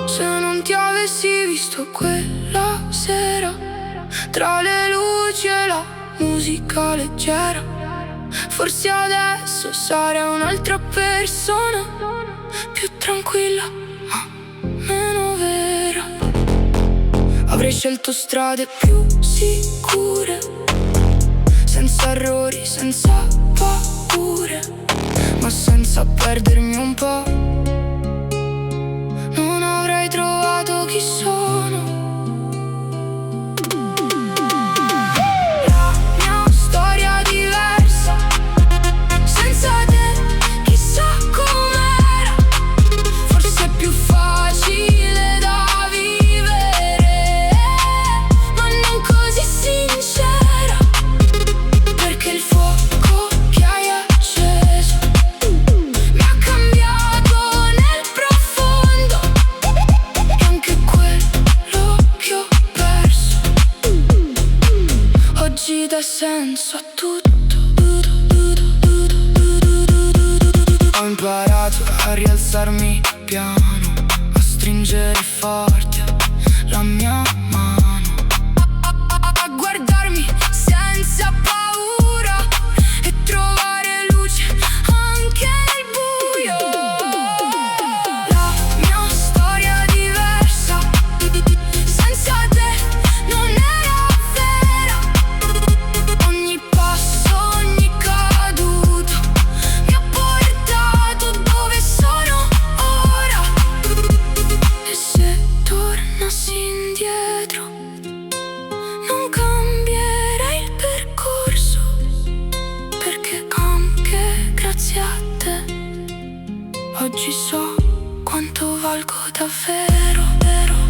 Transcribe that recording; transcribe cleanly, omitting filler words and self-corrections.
Se non ti avessi visto quella sera, tra le luci e la musica leggera, forse adesso sarei un'altra persona, più tranquilla ma meno vera. Avrei scelto strade più sicure, senza errori, senza paure, ma senza perdermi un po'. Non avrei trovato chi sono. La mia storia diversa, senza te chissà com'era. Forse è più facile da vivere, ma non così sincera, perché il fuoco che hai acceso mi ha cambiato nel profondo, e anche quello che ho perso oggi dà senso a tutto. Ho imparato a rialzarmi piano, a stringere forte la mia mano, a guardarmi senza paura e trovare luce anche nel buio. La mia storia diversa, senza te non era vera. Ogni passo, ogni caduta mi ha portato dove sono ora. E se tornassi indietro non cambierei il percorso, perché anche grazie a te oggi so quanto valgo davvero, vero.